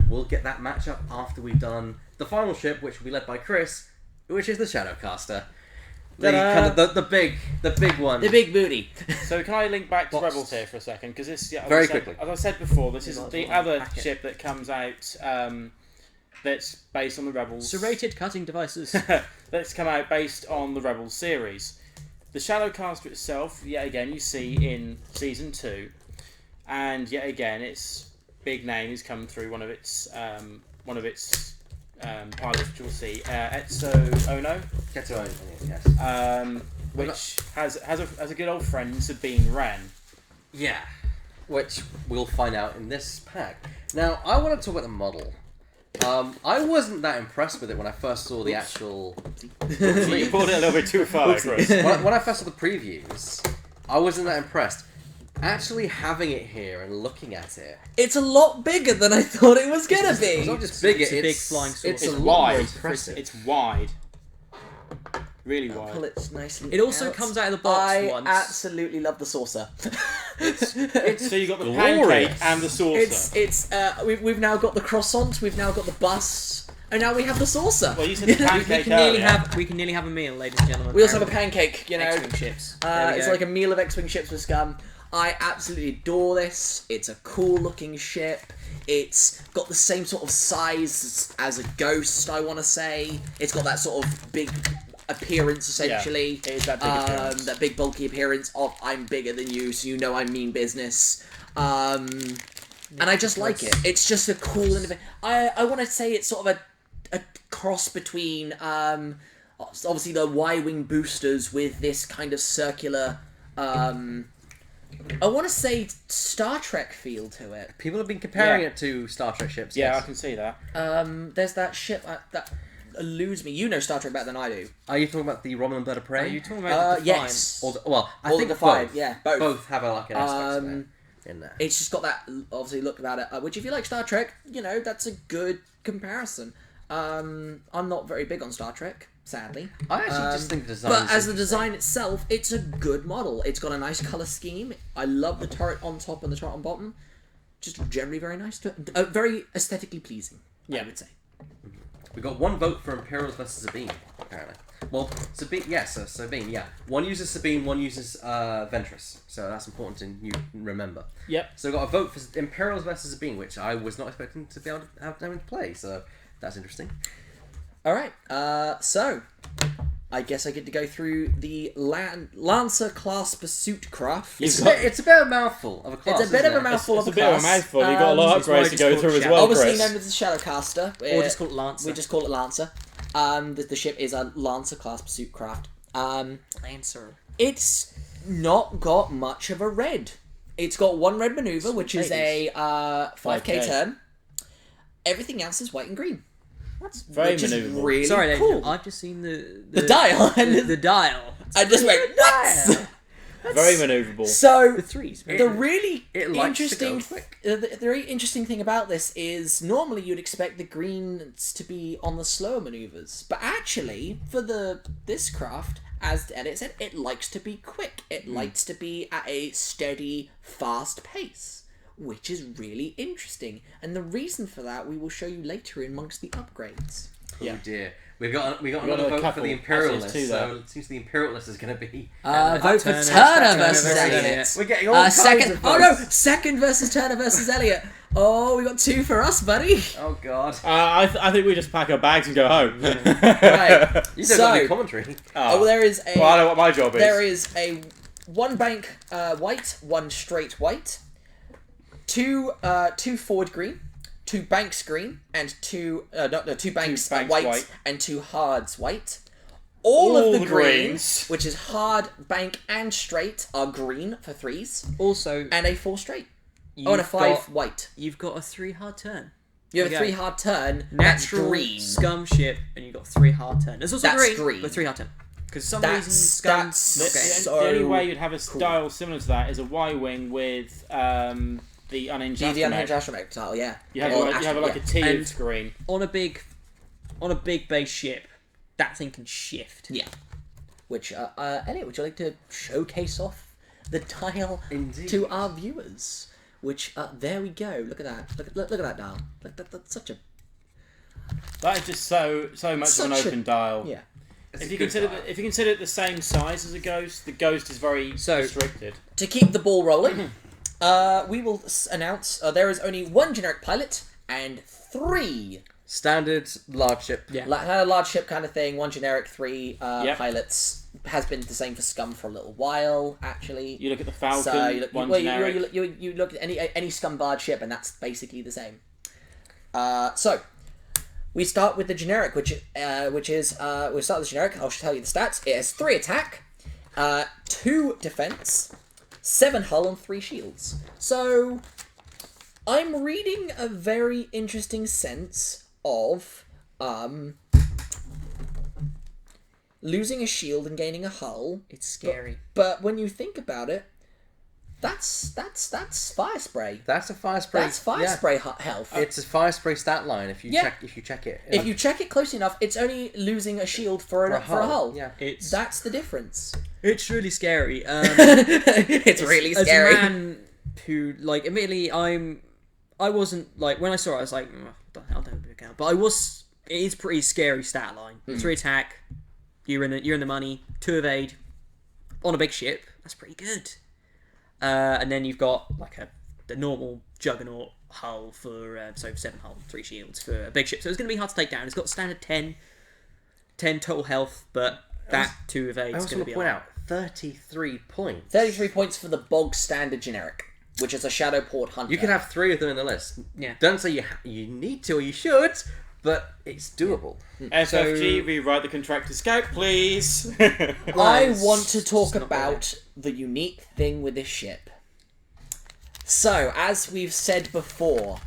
we'll get that matchup after we've done the final ship, which will be led by Chris, which is the Shadowcaster. The big one. The big booty. So can I link back to Rebels here for a second? Because this, Very quickly. As I said before, this is the other ship that comes out that's based on the Rebels. Serrated cutting devices. That's come out based on the Rebels series. The Shadowcaster itself, yet again, you see in Season 2, and yet again, its big name has come through one of its pilots, which you'll see, Etso Ono. Ketsu Ono, yes. Which has a good old friend, Sabine Wren. Yeah, which we'll find out in this pack. Now, I want to talk about the model. I wasn't that impressed with it when I first saw the actual... You pulled it a little bit too far, Chris. when I first saw the previews, I wasn't that impressed. Actually having it here and looking at it... It's a lot bigger than I thought it was going to be. It's not just bigger, It's a big flying saucer. It's It's a lot more wide. impressive. It's wide. Really Pull wide. it nicely It also out. comes out of the box I once. absolutely love the saucer. So you got the Glorious. pancake and the saucer. We've now got the croissant, we've now got the bus, and now we have the saucer. Well, you said the we pancake can nearly earlier. we can nearly have a meal, ladies and gentlemen. We also have a pancake, you know. X-wing ships. There we It's go. like a meal of X-wing ships with scum. I absolutely adore this. It's a cool looking ship. It's got the same sort of size as a Ghost, I want to say. It's got that sort of big appearance, essentially. Yeah, it is that big appearance. That big bulky appearance of I'm bigger than you, so you know I mean business. And I just like it. It's just a cool I want to say it's sort of a cross between obviously the Y-wing boosters with this kind of circular I want to say Star Trek feel to it. People have been comparing Yeah. it to Star Trek ships. Yeah, I yes. can see that. There's that ship that eludes me. You know Star Trek better than I do. Are you talking about the Romulan Bird of Are Prey? you talking about the Defiant? Yes. Or I Or think the Defiant, both. yeah, both. Both have like an aspect of it in there. It's just got that obviously look about it, which if you like Star Trek, you know that's a good comparison. I'm not very big on Star Trek, sadly. I actually just think the design. But as the design itself, it's a good model. It's got a nice colour scheme. I love the turret on top and the turret on bottom. Just generally very nice. Very aesthetically pleasing, I would say. We got one vote for Imperials versus Sabine, apparently. Well, Sabine, yes, Sabine, yeah. One uses Sabine, one uses Ventress. So that's important to you remember. Yep. So we got a vote for Imperials versus Sabine, which I was not expecting to be able to have them in play. So that's interesting. All right. So I guess I get to go through the Lancer class pursuit craft. It's a bit of a mouthful of a class. It's a bit isn't of a it? mouthful It's of a bit of a class. mouthful. You've got a lot of it's why upgrades to it's go called through as Shadow. well, Obviously Chris. known as the Shadowcaster. Or just call it Lancer. We just call it Lancer. The ship is a Lancer class pursuit craft. Lancer. It's not got much of a red. It's got one red maneuver, which is a 5k 5K. turn. Everything else is white and green. That's Very which is manoeuvrable. really Sorry, cool. I've just seen the dial. The dial. I just went nuts. Very manoeuvrable. So The threes. the really it likes to interesting, go quick. the very interesting thing about this is normally you'd expect the greens to be on the slower maneuvers, but actually for this craft, as Elliot said, it likes to be quick. It likes to be at a steady, fast pace, which is really interesting. And the reason for that we will show you later amongst the upgrades. Yeah. Oh dear. We got another another vote for couple. the Imperial Actually, list, it's two so it seems the Imperial list is going to be... Vote for Turner Turner versus versus Elliot. Elliot. We're getting all kinds Second. of Oh no! votes. Second versus Turner versus Elliot. Oh, we got two for us, buddy. Oh god. I think we just pack our bags and go home. Right. You don't got any commentary. Oh, there is a. Well, I know what my job is. There is a one bank white, one straight white, two forward green, two banks green, and two banks, banks white, white. and two hards white. All of the the greens, greens. which is hard, bank, and straight, are green for threes, Also, and a 4 straight. you've Oh, and a 5 got- white. You've got a 3 hard turn. You have a Okay. 3 hard turn. Natural that's green. scum ship, and you've got 3 hard turn. There's also That's green, green. but 3 hard turn. Because some That's- reason scum. that's- The, Okay. the- So the only way you'd have a cool. style similar to that is a Y-wing with the unhinged The unhinged astromech. astromech style, yeah. You have, Or like, you have like a astro- T And- screen. On a big base ship, that thing can shift. Yeah. Which, Elliot, would you like to showcase off the dial Indeed. to our viewers? which there we go. Look at that. Look at that dial. That's such a That is just so much of an Such a- open dial. yeah. It's If a you good consider dial. if you consider it the same size as a ghost, the ghost is very So- restricted. To keep the ball rolling, we will announce there is only one generic pilot and 3 Standard large ship. Yeah. large ship kind of thing. 1 generic, 3 Yep. pilots. Has been the same for Scum for a little while, actually. You look at the Falcon, So you look, one well, generic. you look at any Scumbard ship, and that's basically the same. So we start with the generic, which is we'll start with the generic. I'll tell you the stats. It has 3 attack, 2 defense, 7 hull, and 3 shields. So I'm reading a very interesting sense of losing a shield and gaining a hull. It's scary. But when you think about it, that's fire spray. That's a fire spray. That's fire yeah. spray health. It's a fire spray stat line if you Yeah. check it. If you check it close enough, it's only losing a shield for a hull. Yeah. It's That's the difference. it's really scary. It's really scary. As a man who, like, admittedly, I wasn't, like, when I saw it, I was like, I'll don't account. But it is pretty scary stat line. 3 attack, you're in the money, 2 evade, on a big ship, that's pretty good. And then you've got, like, the normal Juggernaut hull for, 7 hull, 3 shields for a big ship. So it's going to be hard to take down. It's got standard 10 total health, but that 2 evade I is also going want to to be point a lot. out 33 points. 33 points for the bog standard generic, which is a Shadowport Hunter. You can have 3 of them in the list. Yeah. Don't say you need to or you should, but it's doable. FFG, rewrite the contractor scout, please. I want to talk not about the unique thing with this ship. So, as we've said before,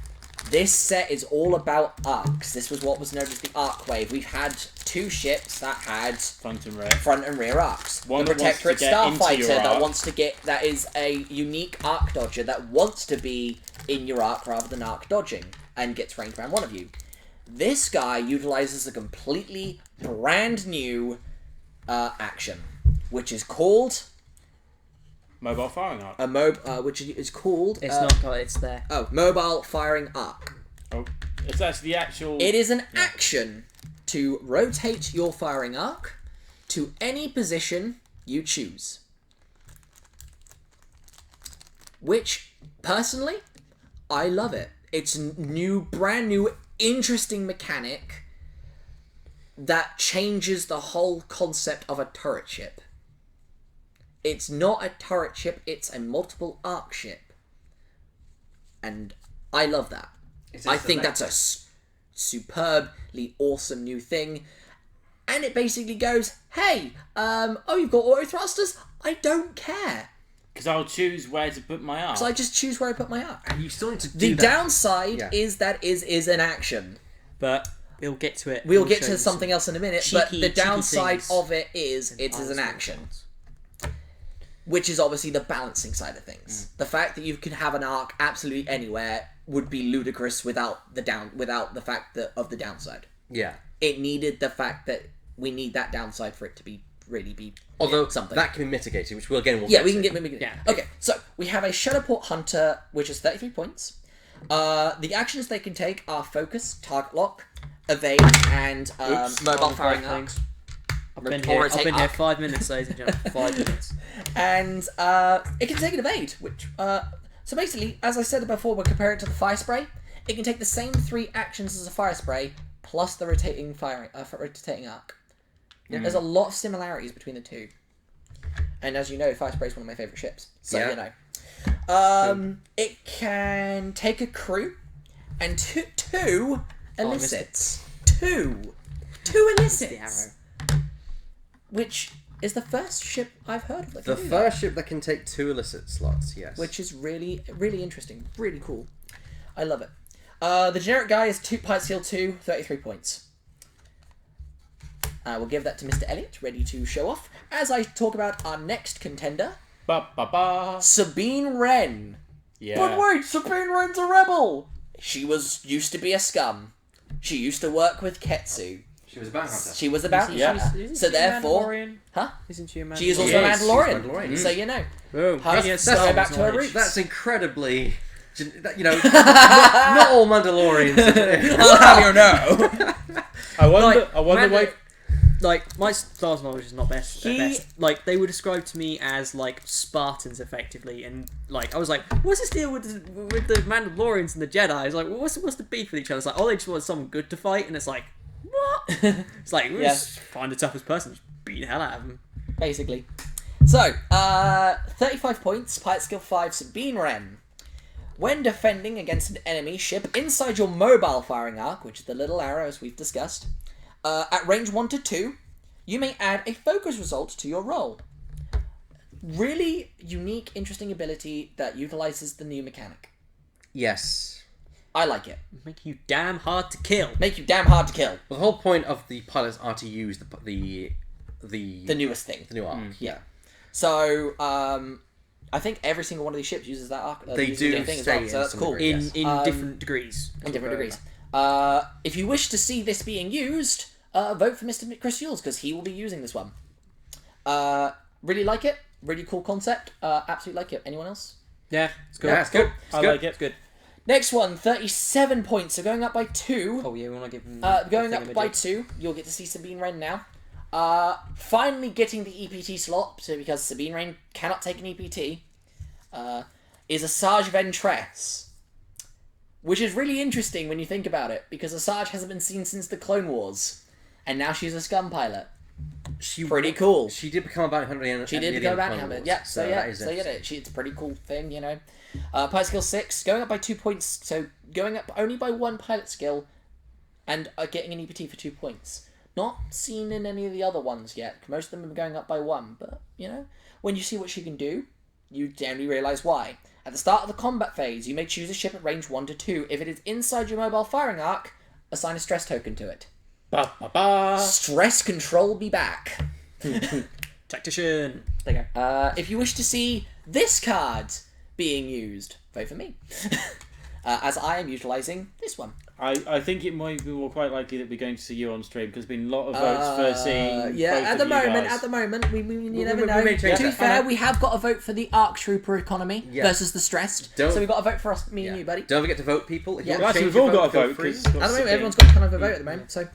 this set is all about arcs. This was what was known as the Arc Wave. We've had 2 ships that had Front and rear. front and rear arcs. One the that wants to Protectorate get into Starfighter your that arc. wants to get that is a unique arc dodger that wants to be in your arc rather than arc dodging and gets ranked around one of you. This guy utilizes a completely brand new action, which is called Mobile firing arc. which is called It's not, but it's there. mobile firing arc. Oh, it's actually the actual. It is an action to rotate your firing arc to any position you choose. Which, personally, I love it. It's brand new, interesting mechanic that changes the whole concept of a turret ship. It's not a turret ship, it's a multiple arc ship. And I love that. I think that's a superbly awesome new thing. And it basically goes, hey, you've got auto thrusters? I don't care. Because I'll choose where to put my arc. So I just choose where I put my arc. And you still need to The do that. downside Yeah. is that is an action. But we'll get to it. We'll We'll get show to you something else in a minute, cheeky- but the cheeky downside things of it is it is an some action. shots. Which is obviously the balancing side of things. The fact that you can have an arc absolutely anywhere would be ludicrous without the fact of the downside. Yeah. It needed the fact that we need that downside for it to really be Although something. that can be mitigated, which we'll get Yeah, we to. can get. Yeah. Okay, so we have a Shadowport Hunter, which is 33 points. The actions they can take are focus, target lock, evade, and mobile firing arc. I've been Or here. rotate I've been here arc. 5 minutes, ladies and gentlemen. 5 minutes. And it can take an evade, which so basically, as I said before, we're comparing it to the fire spray. It can take the same 3 actions as a fire spray plus the rotating rotating arc. There's a lot of similarities between the two. And as you know, fire spray is one of my favorite ships. So Yeah. you know, it can take a crew and two elicits. Two elicits. The arrow. Which is the first ship I've heard of that The can do that. first ship that can take 2 illicit slots, yes. Which is really, really interesting. Really cool. I love it. The generic guy is Pilot Seal 2, 33 points. We'll give that to Mr. Elliot, ready to show off, as I talk about our next contender, Ba ba ba. Sabine Wren. Yeah. But wait, Sabine Wren's a rebel! She used to be a scum. She used to work with Ketsu. She was a bounty hunter. She was a bounty Yeah. hunter. Isn't So she a therefore... Mandalorian? Huh? Isn't she a Mandalorian? She is also Yes, a she's Mandalorian. Mandalorian. So you know. Boom. Her- Radiant that's Star go back Wars to her knowledge. roots. That's incredibly You know, not all Mandalorians. I'll have you know. I wonder. Like, I wonder why. Like, my Star Wars knowledge is not best. at best. Like, they were described to me as, like, Spartans, effectively, and, like, I was like, what's this deal with the Mandalorians and the Jedi? I was like, well, what's the beef with each other? It's like, oh, they just want someone good to fight, and it's like, what? It's like, we'll just find the toughest person, just beat the hell out of them. Basically. So, 35 points, Pilot Skill 5, Sabine Wren. When defending against an enemy ship inside your mobile firing arc, which is the little arrow as we've discussed, at range 1 to 2, you may add a focus result to your roll. Really unique, interesting ability that utilizes the new mechanic. Yes. I like it. Make you damn hard to kill. Make you damn hard to kill. Well, the whole point of the pilots are to use the newest thing. new arc. Yeah. So, I think every single one of these ships uses that arc. They uses do the new thing as stay well, in so that's some cool. degree. In Yes. different degrees. In different degrees. If you wish to see this being used, vote for Mr. Chris Yules, because he will be using this one. Really like it. Really cool concept. Absolutely like it. Anyone else? Yeah, it's good. Yeah, it's good. I like it. It's good. Next one, 37 points. So going up by 2. Oh, yeah, we want to give them... Going up by 2, you'll get to see Sabine Wren now. Finally getting the EPT slot, so because Sabine Wren cannot take an EPT, is Asajj Ventress. Which is really interesting when you think about it, because Asajj hasn't been seen since the Clone Wars. And now she's a scum pilot. Pretty cool. She did become a bounty hunter. She did become a bounty hunter. Yeah, so that is it's a pretty cool thing, you know. Pilot skill 6, going up by 2 points, so going up only by 1 pilot skill, and getting an EPT for 2 points. Not seen in any of the other ones yet. Most of them are going up by 1, but, you know, when you see what she can do, you generally realise why. At the start of the combat phase, you may choose a ship at range 1 to 2. If it is inside your mobile firing arc, assign a stress token to it. Ba, ba, ba. Stress control be back. Tactician. There you go. If you wish to see this card being used, vote for me. As I am utilising this one. I think it might be more quite likely that we're going to see you on stream because there's been a lot of votes for seeing. Yeah, both at of the you moment, guys. you never know. may change To be that. fair, we have got a vote for the ARC Trooper economy Yeah. versus the stressed. Don't- So we got a vote for us, me and you, buddy. Don't forget to vote, people. If you Yeah. want to Actually, change we've all your got a feel vote free. because At the moment, everyone's got kind of a vote at the moment. So,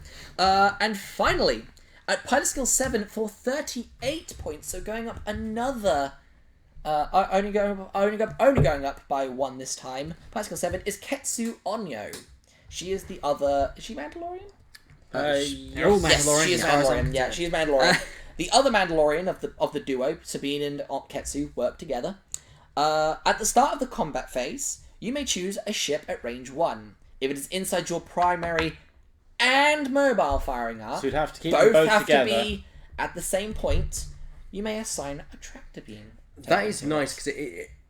and finally, at Pilot Skill 7 for 38 points, so going up another. Only going up by 1 this time. Pilot Skill 7 is Ketsu Onyo. She is the other. Is she Mandalorian? They're all Yes, Mandalorian. she is as far as I'm Mandalorian. Yeah, concerned. she is Mandalorian. The other Mandalorian of the duo, Sabine and Ketsu, work together. At the start of the combat phase, you may choose a ship at range 1. If it is inside your primary and mobile firing arc, So you'd have to keep them both both have together. to be at the same point. You may assign a tractor beam. That is nice because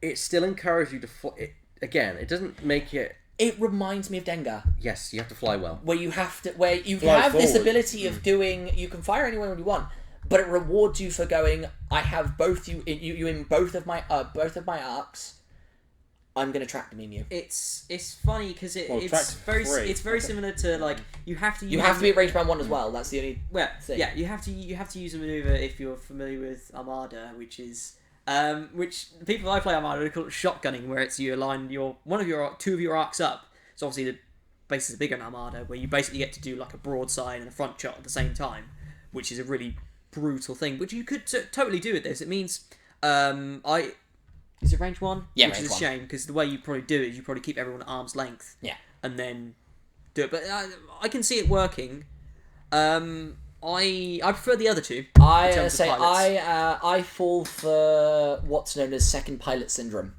it still encourages you to fly. Again, it doesn't make it. It reminds me of Dengar, Yes, you have to fly well. where you have Fly have this forward. ability of doing. You can fire anyone you want, but it rewards you for going. I have both you in both of my arcs. I'm gonna tractor beam you. It's funny because Well, it's tractor free. very similar to like you have to use You have to be at range round 1 as well. That's the only. well thing. yeah you have to use a maneuver if you're familiar with Armada, which is which people I play Armada they call it shotgunning, where it's you align two of your arcs up. So obviously the base is bigger in Armada, where you basically get to do like a broadside and a front shot at the same time, which is a really brutal thing. But you could totally do with this. It means is it range 1? Yeah, which range is a 1. shame because the way you probably do it is you probably keep everyone at arm's length. Yeah. And then do it. But I can see it working. I prefer the other two. in I terms of say pilots. I fall for what's known as second pilot syndrome.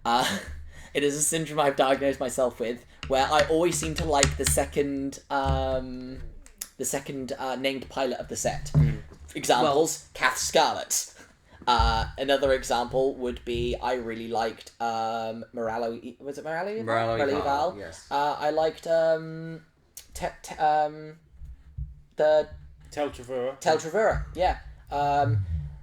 It is a syndrome I've diagnosed myself with, where I always seem to like the second named pilot of the set. Examples: Kath Scarlet. Another example would be I really liked Moralo. Was it Moralo? Moralo Eval, yes. I liked the Tel Travura. Tel Travura. Yeah. Past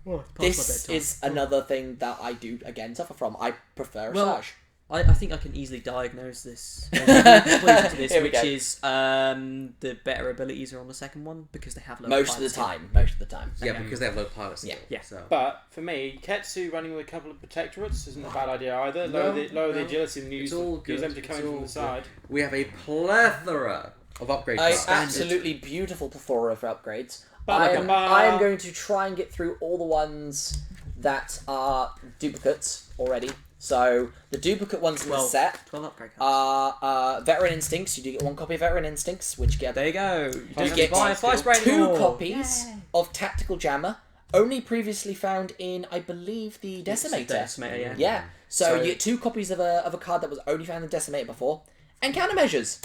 my This bedtime. is another thing that I do again suffer from. I prefer Well, Asajj. I think I can easily diagnose this. To this, Here we which go. is the better abilities are on the second one because they have low Most of pilot the skill. time. Most of the time. Yeah, Okay. because they have low pilot skill. Yeah. So. But for me, Ketsu running with a couple of protectorates isn't a bad idea either. No, Lower the no. agility and It's use all good. them to come It's in from all the side. we have a plethora of upgrade A cards. absolutely beautiful plethora of upgrades. Ba-ba-ba-ba. I am going to try and get through all the ones that are duplicates already. So the duplicate ones in the set 12 upgrade cards. are Veteran Instincts. You do get one copy of Veteran Instincts, which get There you go. You get buy a fly spray two anymore. copies of Tactical Jammer, only previously found in, I believe, the Decimator. Decimator, yeah. Yeah. So, So- you get two copies of a card that was only found in Decimator before, and Countermeasures.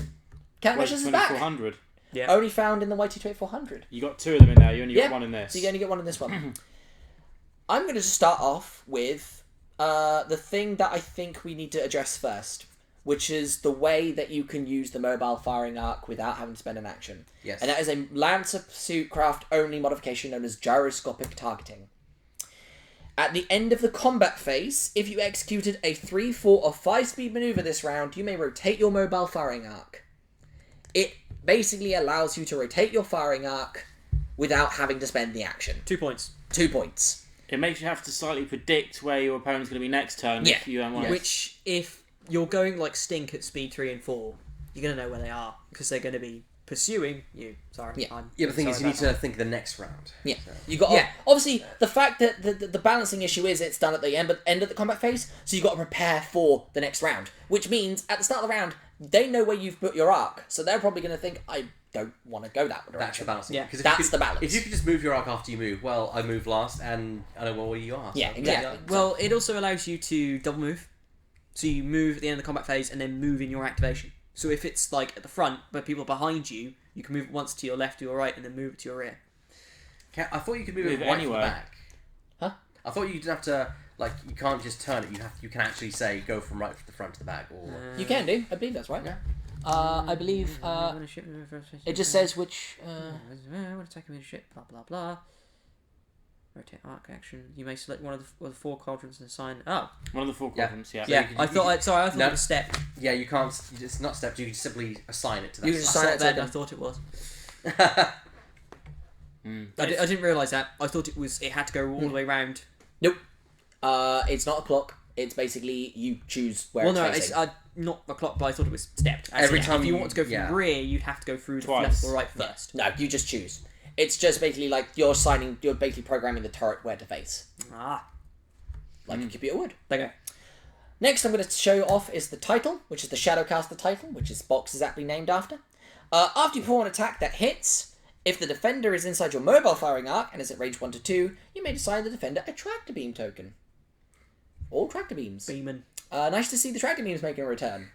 Countermeasures is back. 2400. Yeah. Only found in the YT2400. You got two of them in there. You only Yeah. got one in this. So you only get one in this one. I'm going to start off with the thing that I think we need to address first, which is the way that you can use the mobile firing arc without having to spend an action. Yes. And that is a Lancer Pursuit craft only modification known as gyroscopic targeting. At the end of the combat phase, if you executed a 3, 4, or 5 speed maneuver this round, you may rotate your mobile firing arc. It basically allows you to rotate your firing arc without having to spend the action. 2 points. 2 points. It makes you have to slightly predict where your opponent's going to be next turn Yeah. if you don't want Which, if you're going like Stink at speed 3 and 4, you're going to know where they are because they're going to be pursuing you. Sorry. Yeah. Yeah, but the thing is, you sorry need about to think of the next round. Yeah, So. you got Yeah. obviously the fact that the balancing issue is it's done at the end of the combat phase, so you got to prepare for the next round. Which means at the start of the round, they know where you've put your arc, so they're probably going to think, I don't want to go that That's the direction. balancing. Yeah. 'Cause if That's you could, the balance. If you could just move your arc after you move, well, I moved last, and I know where you are. Yeah, so- exactly. Yeah. Well, it also allows you to double move. So you move at the end of the combat phase and then move in your activation. So if it's like at the front, but people are behind you, you can move once to your left, to your right, and then move it to your rear. I thought you could move Move it it right anyway. from the back. Huh? I thought you didn't have to, like, you can't just turn it. You can actually say go from right to the front to the back, or You can do. I believe that's right. Yeah. I believe it just says which. Attacking with a ship. Blah blah blah. Rotate arc action. You may select one of the 4 quadrants and assign. Oh, One of the 4 Yeah. quadrants, yeah. So yeah. you could- I thought. I thought No. it was step. yeah, you can't. It's not stepped. You can simply assign it to that. You I just side. assign thought it to that. them. I thought it was. Mm. I didn't realise that. I thought it was. It had to go all the way round. Nope. It's not a clock. It's basically you choose where Well, it's no, facing. it's not a clock, but I thought it was stepped. Every Actually, time if you you- want to go from yeah. the rear, you'd have to go through the Twice. left or right first. No, you just choose. It's just basically like you're basically programming the turret where to face, Ah, like a computer would. there you go. Next, I'm going to show off is the title, which is the Shadowcaster title, which this box is aptly named after. After you perform an attack that hits, if the defender is inside your mobile firing arc and is at range 1 to 2, you may assign the defender a tractor beam token. All tractor beams. Beeman. Nice to see the tractor beams making a return.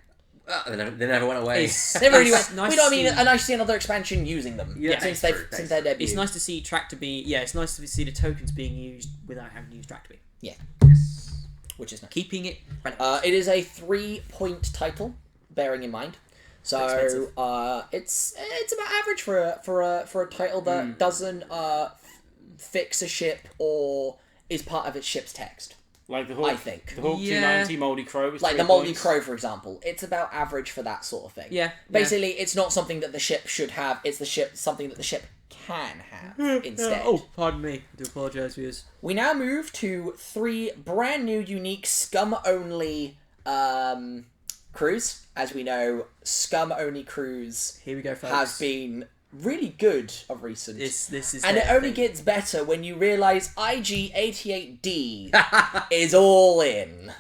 They never went away. Never really It's went. nice we don't to mean see- a nice to see another expansion using them. Yeah, since that's they've true, since their debut. It's nice to see tractor beam. Yeah, it's nice to see the tokens being used without having to use tractor beam. Yeah, which is nice. Keeping it relevant. It is a 3-point title, bearing in mind. So Expensive. it's about average for a title that doesn't fix a ship or is part of its ship's text. Like the Hawk, I think. the Hawk Yeah. 290 Moldy Crow was Like 3 the Moldy points. Crow, for example, it's about average for that sort of thing. Yeah, Basically, it's not something that the ship should have. It's something that the ship can have instead. Oh, pardon me. I do apologise, viewers. We now move to 3 brand new, unique Scum-only crews. As we know, Scum-only crews Here we go, folks. have been really good of recent. This is. And it their only thing. gets better when you realise IG-88D is all in.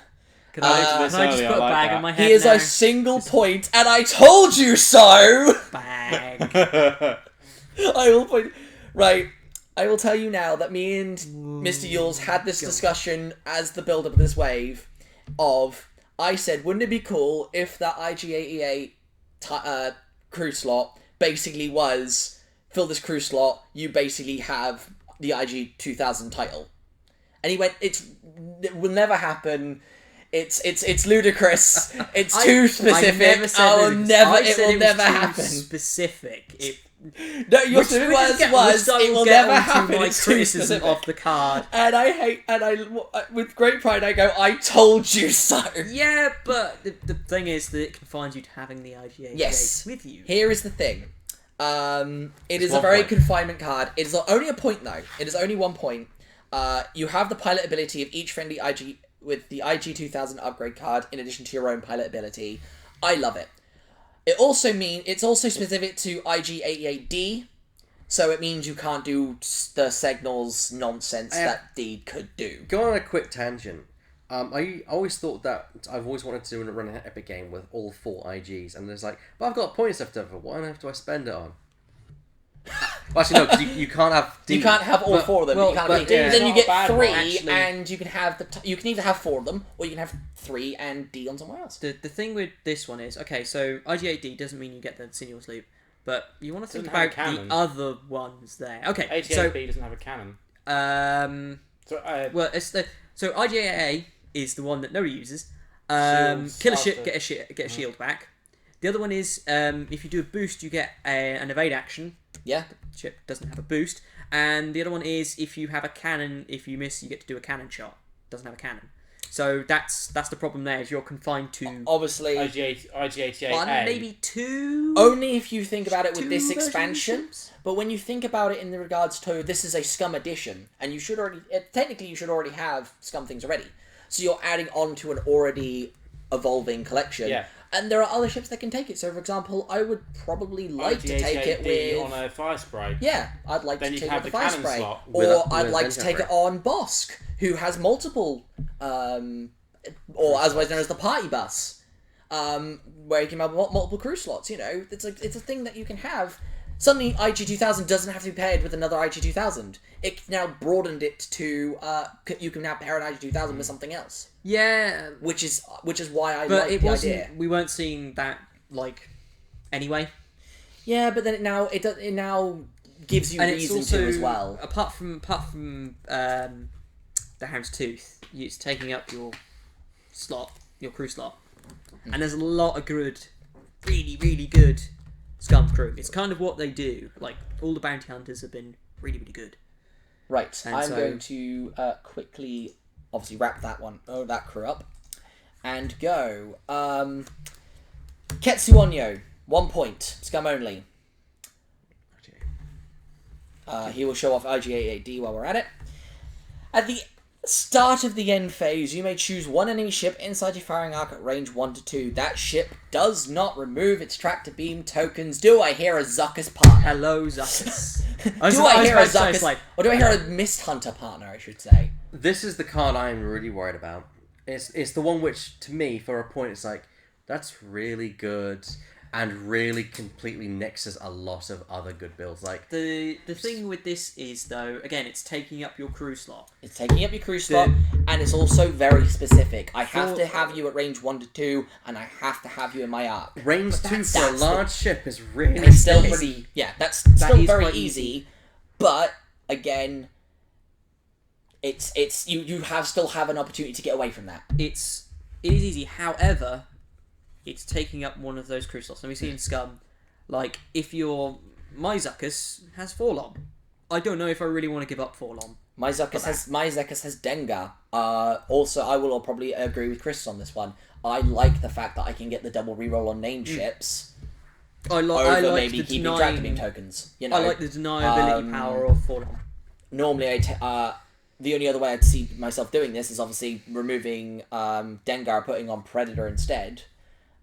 Can I, this can I just early, put I a like bag that. on my head He is now? a single point, and I told you so! bag. I will point. Right. I will tell you now that me and Mr. Yules had this discussion as the build up of this wave. I said, wouldn't it be cool if that IG-88 crew slot basically was fill this crew slot? You basically have the IG-2000 title, and he went, it will never happen. It's ludicrous. It's too specific. I never said I will ludicrous. never. I It said will was never too happen. Specific. No, your specific words was I it will get never onto happen. my It's too criticism specific. of the card. And with great pride, I go, I told you so. Yeah, but the thing is that it confines you to having the IGA Yes. with you. Here is the thing. It is a one very point. confinement card. It is only a point though. It is only 1 point. You have the pilot ability of each friendly IG with the IG 2000 upgrade card in addition to your own pilot ability. I love it. It's also specific to IG 88D. So it means you can't do the signals nonsense that Deed could do. Go on a quick tangent. I always thought that I've always wanted to run an epic game with all 4 IGs, and there's like, but I've got points left over. What on earth do I spend it on? Well, actually, no, because you can't have D. You can't have all but- 4 of them. well, You can't but have yeah. then you Not a get bad 3, one, actually. and you can have you can either have 4 of them, or you can have 3 and D on somewhere else. The thing with this one is, okay, so IGA-D doesn't mean you get the Sinuous Loop, but you want to think Doesn't have a about the cannon. other ones there. Okay, so 88B doesn't have a cannon. so So, so IGA is the one that nobody uses. Shields Kill a after- ship, get a shield back. The other one is if you do a boost, you get an evade action. Yeah. Ship doesn't have a boost, and the other one is if you have a cannon, if you miss, you get to do a cannon shot. Doesn't have a cannon. So that's the problem there. Is you're confined to Obviously, IG88A. one, maybe two. only if you think about it with two this versions of expansion. ships? But when you think about it in the regards to this is a Scum edition, and you should already technically you should already have Scum things already. So you're adding on to an already evolving collection. Yeah. And there are other ships that can take it. So, for example, I would probably like to take it IG88D with. on a fire spray. Yeah, I'd like Then to you take can it have with the the fire cannon spray. slot Or with I'd like to Venture take it Spray. on Bosk, who has multiple, or otherwise known as the party bus, where you can have multiple crew slots. You know, it's a thing that you can have. Suddenly, IG2000 doesn't have to be paired with another IG2000. It now broadened it to you can now pair an IG2000 with something else, Yeah, which is why I but like it the wasn't. idea. We weren't seeing that anyway. Yeah, but then it now gives you And it's reason also to as well. apart from the Hound's Tooth, it's taking up your crew slot, and there's a lot of good, really good Scum crew. It's kind of what they do. Like all the bounty hunters have been really good. Right, And I'm so- going to quickly, obviously, wrap that crew up, and go. Ketsu Onyo, 1 point, Scum only. He will show off IG88D while we're at it. At the start of the end phase, you may choose one enemy ship inside your firing arc at range 1 to 2. That ship does not remove its tractor beam tokens. Do I hear a Zuckus partner? Hello, Zuckus. Do I hear a Zuckus? Or do I hear a Mist Hunter partner, I should say? This is the card I'm really worried about. It's the one which, to me, for a point, it's like, that's really good and really completely nixes a lot of other good builds. Like, The thing with this is though, again, it's taking up your crew slot. It's taking up your crew slot, and it's also very specific. I have to have you at range 1 to 2, and I have to have you in my arc. range 2 that's- for a that's the- large ship is really It's still big. pretty. Yeah, that's still is very quite easy, but again, it's you still have an opportunity to get away from that. It is easy. However, it's taking up one of those crew slots. And we see in Scum, like if my Zuckus has Forlom. I don't know if I really want to give up Forlom. My Zuckus has Dengar. Also, I will probably agree with Chris on this one. I like the fact that I can get the double reroll on named ships I over like maybe the keeping denying. tractor beam tokens. You know, I like the deniability power of Forlom. normally the only other way I'd see myself doing this is obviously removing Dengar, putting on Predator instead,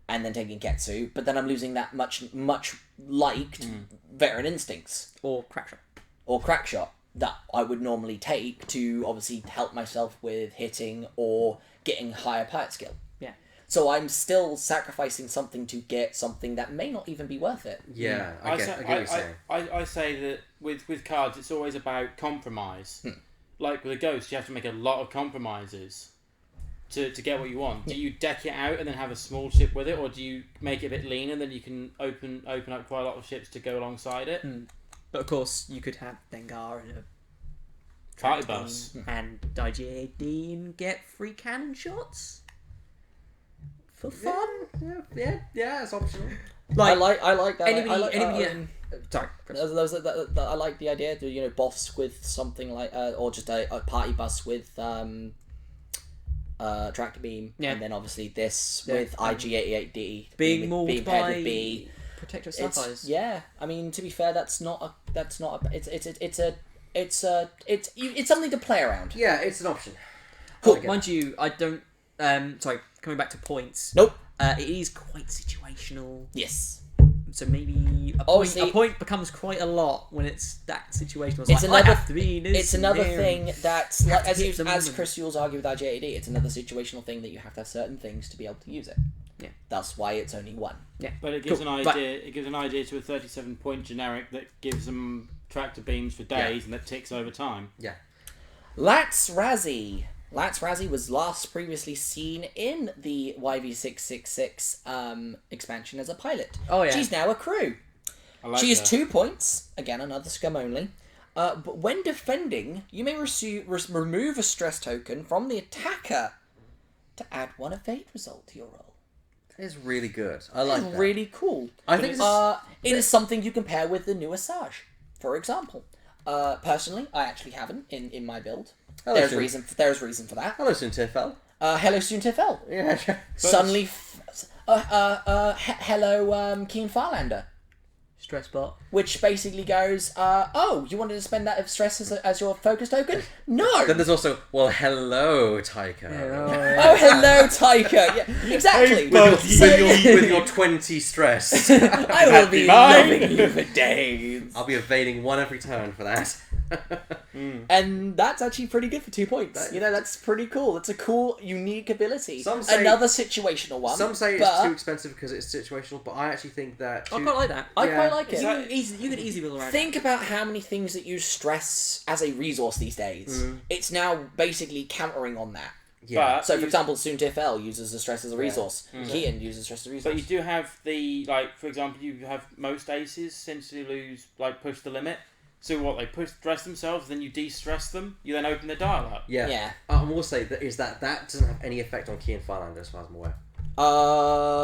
and then taking Ketsu. But then I'm losing that much liked Veteran Instincts Or Crackshot. or Crackshot that I would normally take to obviously help myself with hitting or getting higher pilot skill. Yeah. So I'm still sacrificing something to get something that may not even be worth it. Yeah, I get what you're saying. I say that with cards, it's always about compromise. Like with a ghost, you have to make a lot of compromises to get what you want. Do you deck it out and then have a small ship with it, or do you make it a bit lean and then you can open up quite a lot of ships to go alongside it? But of course, you could have Dengar and a Party bus. and IGAD and get free cannon shots for fun. Yeah, it's optional. I like that. Anybody, I like, anybody, Sorry. I like the idea to boss with something like or just a party bus with tractor beam, Yeah. and then obviously this Yeah. with IG88D Being mauled being paired by with B. Protector of It's, Sapphires. yeah, I mean, to be fair, it's something to play around. Yeah, it's an option. Cool. I get Mind you, I don't. Sorry, coming back to points. Nope. It is quite situational. Yes. So maybe Obviously- a point becomes quite a lot when it's that situational. It's, It's like, another- I have to be this It's another and there. thing that's like, to as hit them as and- Chris Yules argued with IG88D, it's another situational thing that you have to have certain things to be able to use it. Yeah. That's why it's only one. But it gives Cool. an Right. idea. It gives an idea to a 37-point generic that gives them tractor beams for days and that ticks over time. Yeah. Lats Razzie. Lats Razzie was last previously seen in the YV666 expansion as a pilot. Oh, yeah. She's now a crew. I like She is that. 2 points. Again, another scum only. But when defending, you may remove a stress token from the attacker to add one evade result to your roll. It's really good. I like It's that. really cool. I think It is something you compare with the new Asajj, for example. Personally, I actually haven't in my build. Hello, There's Soon. reason for that. Hello, Suntifel. Hello, Soontifel. Yeah. Suddenly, hello, Keen Farlander. Stress bot. Which basically goes, oh, you wanted to spend that stress as your focus token? No! Then there's also, well, hello, Taika. Oh, hello, Taika. Yeah, exactly. With your 20 stress. I will be mine. loving you for days. I'll be evading one every turn for that. And that's actually pretty good for 2 points. That's pretty cool. It's a cool, unique ability. Some say- Another situational one. Some say but it's too expensive because it's situational, but I actually think that... I quite like that. I Yeah. quite like it. You can easily build around. Think about how many things that use stress as a resource these days. It's now basically countering on that. Yeah. But So, for you- example, Soontifel uses the stress as a resource. Keaton uses stress as a resource. But you do have the, like, for example, you have most aces essentially push the limit. So what, they stress themselves, then you de-stress them, you then open the dial up. Yeah. Yeah. I will say that doesn't have any effect on Key and Farlander as far as I'm aware.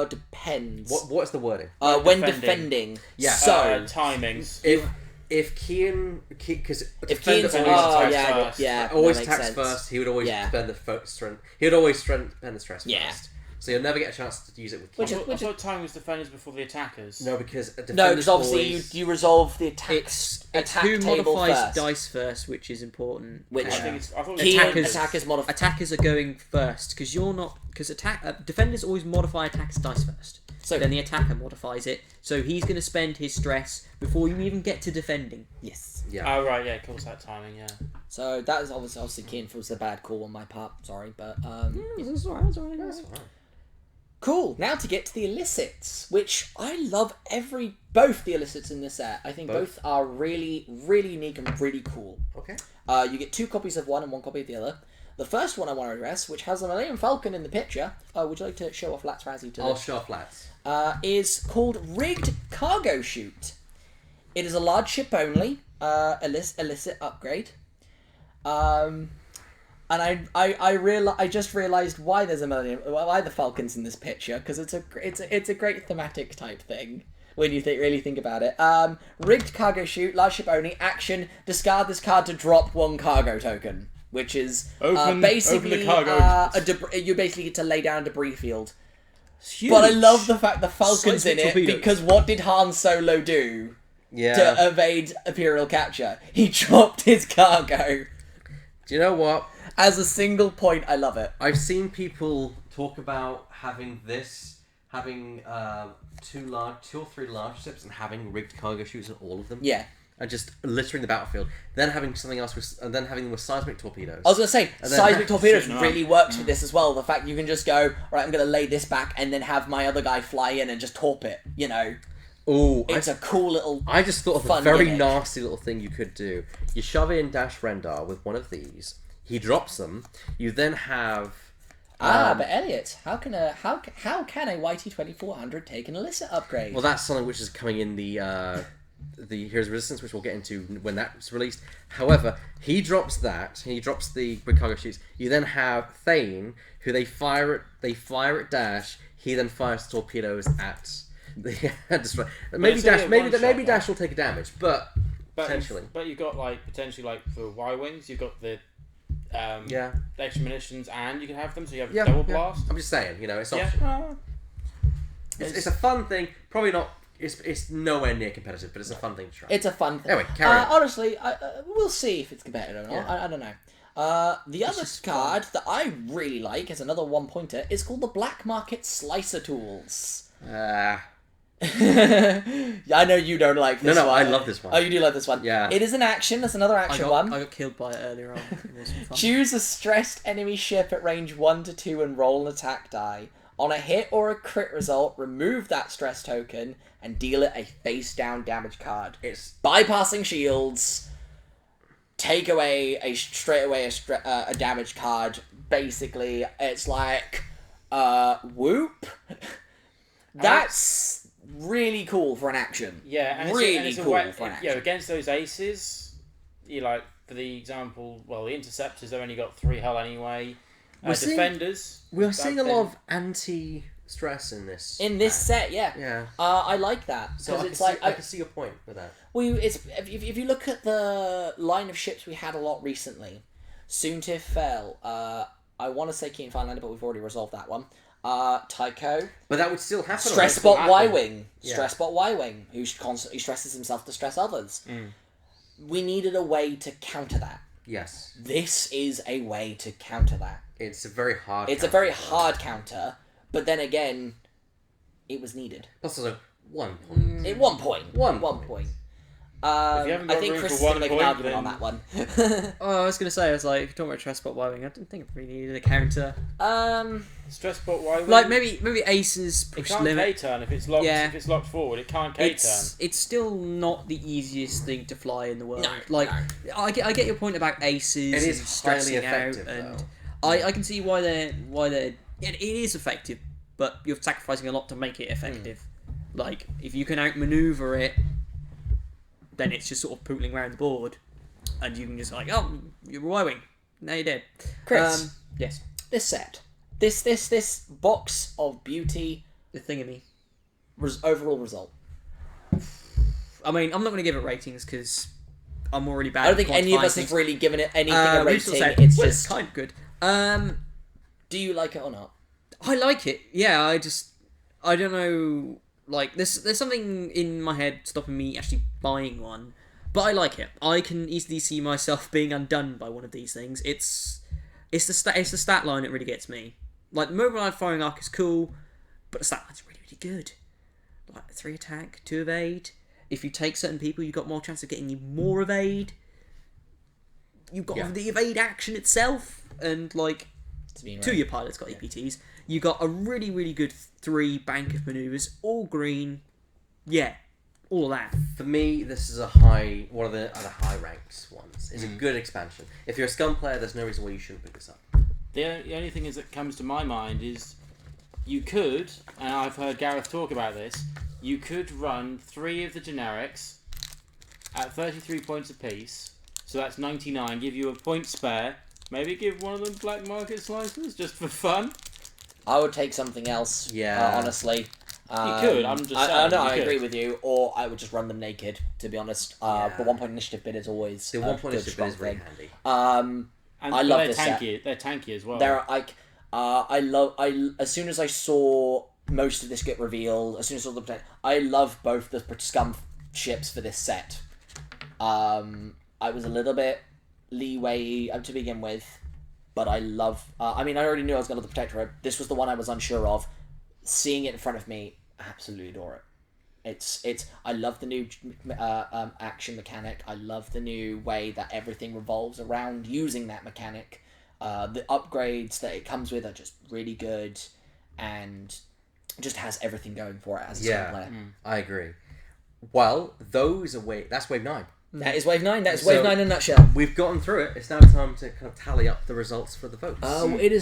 Depends. What's the wording? When defending. defending. Yeah. So, Timings. If Kian, because if defender Keaton's... always Oh, attacks yeah, first. yeah. always that makes attacks sense. first, he would always Yeah. spend the strength. He would always spend the stress Yeah. first. So you'll never get a chance to use it with Which Kian. is- I thought timing was defenders before the attackers. No, because a No, defender's because obviously always... you resolve the attack It's attack who table modifies first. dice first, which is important. Which- I think it's. I thought it was Keaton Attackers- attackers modify. Attackers are going first because you're not defenders always modify attackers dice first. So- Then the attacker modifies it, so he's going to spend his stress before you even get to defending. Yes. Yeah. Oh right, yeah, of course that timing, yeah. So that is obviously Keaton was a bad call on my part. Sorry, but That's all right, that's all right. That's fine. cool. Now to get to the illicits, which I love both the illicits in this set. I think both are really, really unique and really cool. Okay. You get 2 copies of one and 1 copy of the other. The first one I want to address, which has a Millennium Falcon in the picture, would you like to show off Lats Razzie to I'll show flats. is called Rigged Cargo Chute. It is a large ship only illicit upgrade. And I just realized why there's why the Falcon's in this picture, because it's a great thematic type thing when you really think about it. Rigged Cargo Chute, large ship only, action, discard this card to drop 1 cargo token, which is basically open the cargo. you basically get to lay down a debris field. Huge. But I love the fact the Falcon's in Seismic it, torpedoes. because what did Han Solo do Yeah. to evade Imperial capture? He dropped his cargo. Do you know what? As a single point, I love it. I've seen people talk about having 2 or 3 large ships and having rigged cargo chutes in all of them. Yeah. And just littering the battlefield. Then having something else and then having them with seismic torpedoes. I was going to say, And then- seismic torpedoes Shooting really works with this as well. The fact you can just go, alright, I'm going to lay this back and then have my other guy fly in and just torp it, you know. Oh, It's a cool little... I just thought of a fun very gimmick. nasty little thing you could do. You shove in Dash Rendar with one of these. He drops them. You then have... but Elliot, how can a YT-2400 take an illicit upgrade? Well, that's something which is coming in the Heroes of Resistance, which we'll get into when that's released. However, he drops that. He drops the big cargo chutes. You then have Thane, who they fire at Dash. He then fires torpedoes at Destroy. Maybe it's only Dash. a Maybe one-shot, maybe right? Dash will take a damage, but potentially. But you've got potentially for Y-wings, you've got the Yeah. the extra munitions, and you can have them, so you have Yeah, double yeah. blast. I'm just saying, it's Yeah. optional. It's a fun thing. Probably not. It's nowhere near competitive, but it's a fun thing to try. It's a fun thing. Anyway, carry on. Honestly, we'll see if it's competitive or not. Yeah. I don't know. The other card that I really like as another one-pointer is called the Black Market Slicer Tools. Yeah, I know you don't like this No, one. I love this one. Oh, you do like this one? Yeah. It is an action. That's another I action got, one. I got killed by it earlier on. It was fun. Choose a stressed enemy ship at range 1 to 2 and roll an attack die. On a hit or a crit result, remove that stress token and deal it a face-down damage card. It's Bypassing shields, take away a damage card. Basically, it's like whoop. That's really cool for an action. Yeah, and really it's a cool way, for an you know, action. against those aces, for the example, the interceptors, they've only got 3 hull anyway. We're seeing- Defenders, we're seeing a then- lot of anti-stress in this. In this pack. set, yeah. Yeah. I like that So because I it's can, like see, I can see your point with that. well, it's if you look at the line of ships we had a lot recently, Soontiff fell. I want to say Keen Finelander, but we've already resolved that one. Tycho, But that would still happen. Stressbot happen. Y-Wing, Yeah. Stressbot Y-Wing, who constantly stresses himself to stress others. We needed a way to counter that. Yes. This is a way to counter that. It's a very hard. It's a counter very as well. hard counter, but then again, it was needed. Plus, also 1 point. At one point. One point. point. If you haven't I got think room Chris for is going to one make an point, argument on then- that one. Oh, I was gonna say, I was like, if you're talking about Trespot Y-Wing, I didn't think it really needed a counter. Stressbot Y-wing. Like maybe Aces it push can't limit. K-turn if it's locked. Yeah. If it's locked forward, it can't K-turn. It's still not the easiest thing to fly in the world. No, like no. I get your point about Aces. It is and stressing highly effective, out, and though. I can see why they're it is effective, but you're sacrificing a lot to make it effective. Like if you can outmaneuver it, then it's just sort of pootling around the board, and you can just you're Y-Wing. Now you're dead. Chris. Yes, This set. This box of beauty the thingamy. overall result. I mean, I'm not going to give it ratings because I'm already bad. I don't at think any of quantifying us things. have really given it anything a We've still rating. said, It's well, just, kind of good. do you like it or not? I like it. Yeah, I don't know. Like, there's something in my head stopping me actually buying one, but I like it. I can easily see myself being undone by one of these things. It's the stat line that really gets me. Like, the mobilized firing arc is cool, but the stat line's really good. Like 3 attack, 2 evade. If you take certain people, you've got more chance of getting you more evade. You've got the evade action itself, and like. To be 2 of your pilots got EPTs. You got a really good 3 bank of maneuvers, all green. Yeah, all of that. For me, this is one of the other high ranked ones. It's a good expansion. If you're a Scum player, there's no reason why you shouldn't pick this up. The only thing that comes to my mind is you could, and I've heard Gareth talk about this, you could run 3 of the generics at 33 points apiece, so that's 99, give you a point spare, maybe give one of them black market slices just for fun. I would take something else. Yeah. Honestly. could, I'm just I saying, know, you I could. agree with you. Or I would just run them naked. To be honest. Yeah. The 1 point initiative bit is always The a 1 point good, is strong very thing. handy. And I love they're this set. tanky. They're tanky as well. There are as soon as I saw most of this get revealed, as soon as I saw the I love both the Scum ships for this set. I was a little bit leeway to begin with, but I love. I mean, I already knew I was going to the Protectorate. This was the one I was unsure of. Seeing it in front of me, I absolutely adore it. It's. I love the new action mechanic. I love the new way that everything revolves around using that mechanic. The upgrades that it comes with are just really good, and just has everything going for it as a Scum player. I agree. Well, that's wave 9. That is wave 9. That's So- wave 9 in a nutshell. We've gotten through it. It's now time to kind of tally up the results for the votes. It is